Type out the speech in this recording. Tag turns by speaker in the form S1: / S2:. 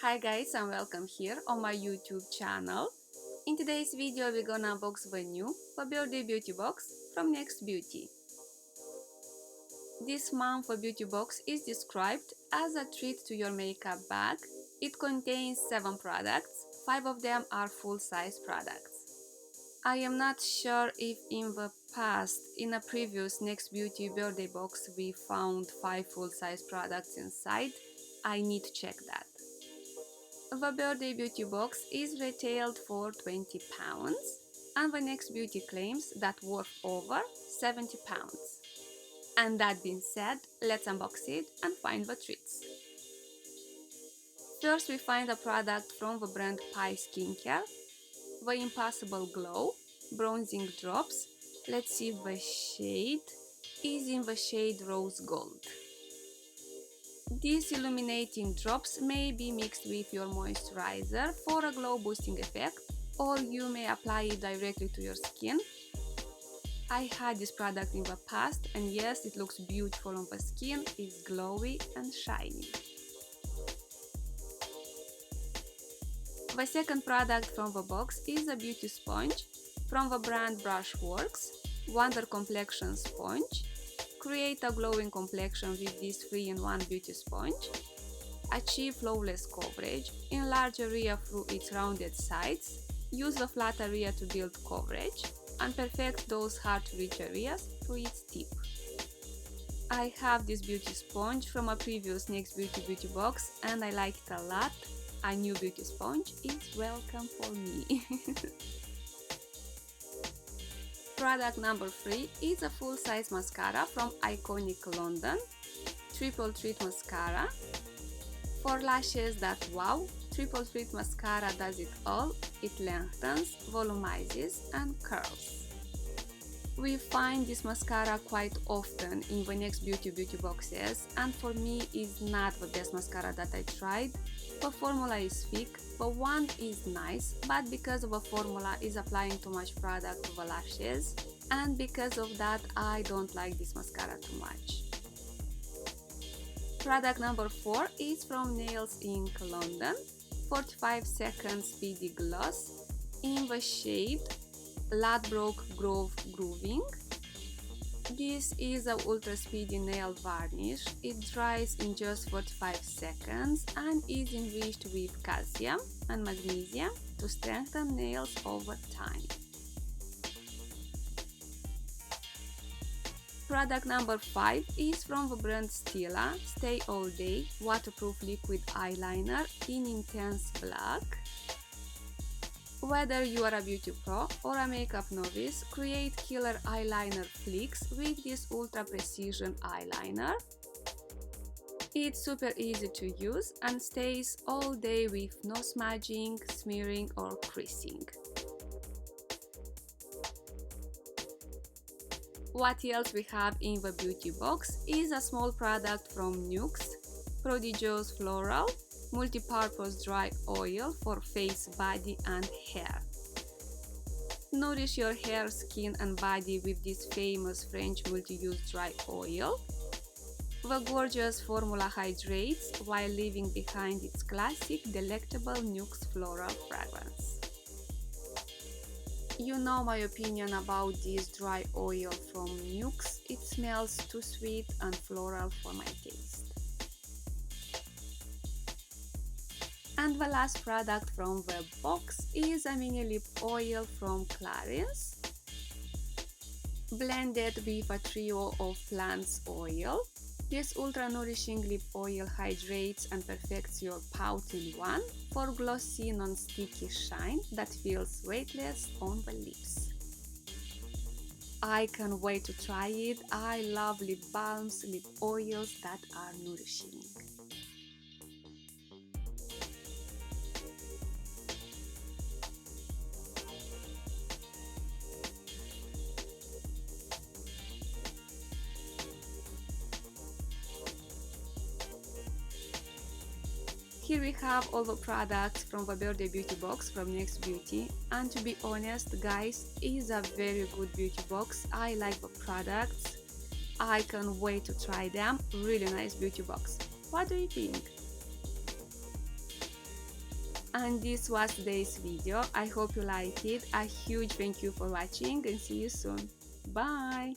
S1: Hi guys and welcome here on my YouTube channel. In today's video we're gonna unbox the new Birthday Beauty Box from Next Beauty. This month the beauty box is described as a treat to your makeup bag. It contains 7 products, 5 of them are full-size products. I am not sure if in the past, in a previous Next Beauty birthday box, we found 5 full-size products inside. I need to check that. The Birthday Beauty Box is retailed for £20 and the Next Beauty claims that worth over £70. And that being said, let's unbox it and find the treats. First we find a product from the brand Pai Skincare, the Impossible Glow Bronzing Drops. Let's see, the shade is in the shade Rose Gold. These illuminating drops may be mixed with your moisturizer for a glow boosting effect, or you may apply it directly to your skin. I had this product in the past and yes, it looks beautiful on the skin, it's glowy and shiny. The second product from the box is a beauty sponge from the brand Brushworks, Wonder Complexion Sponge. Create a glowing complexion with this 3-in-1 beauty sponge. Achieve flawless coverage, enlarge area through its rounded sides, use the flat area to build coverage, and perfect those hard to reach areas through its tip. I have this beauty sponge from a previous Next Beauty beauty box and I like it a lot. A new beauty sponge is welcome for me. Product number 3 is a full-size mascara from Iconic London, Triple Treat Mascara. For lashes that wow, Triple Treat Mascara does it all. It lengthens, volumizes and curls. We find this mascara quite often in the Next Beauty beauty boxes and for me is not the best mascara that I tried. The formula is thick, the wand is nice, but because of the formula is applying too much product to the lashes and because of that I don't like this mascara too much. Product number 4 is from Nails Inc. London, 45 Second Speedy Gloss in the shade Ladbroke Grove Grooving. This is an ultra speedy nail varnish. It dries in just 45 seconds and is enriched with calcium and magnesium to strengthen nails over time. Product number 5 is from the brand Stila Stay All Day Waterproof Liquid Eyeliner in Intense Black. Whether you are a beauty pro or a makeup novice, create killer eyeliner flicks with this ultra precision eyeliner. It's super easy to use and stays all day with no smudging, smearing or creasing. What else we have in the beauty box is a small product from Nuxe, Prodigious Floral Multi-Purpose Dry Oil for face, body and hair. Nourish your hair, skin and body with this famous French multi-use dry oil. The gorgeous formula hydrates while leaving behind its classic delectable Nuxe floral fragrance. You know my opinion about this dry oil from Nuxe, it smells too sweet and floral for my taste. And the last product from the box is a mini lip oil from Clarins, blended with a trio of plants oil. This ultra nourishing lip oil hydrates and perfects your pout in one for glossy non-sticky shine that feels weightless on the lips. I can't wait to try it. I love lip balms, lip oils that are nourishing. Here we have all the products from the Birthday Beauty box from Next Beauty, and to be honest guys, it's a very good beauty box. I like the products, I can't wait to try them. Really nice beauty box. What do you think? And this was today's video. I hope you liked it. A huge thank you for watching and see you soon. Bye!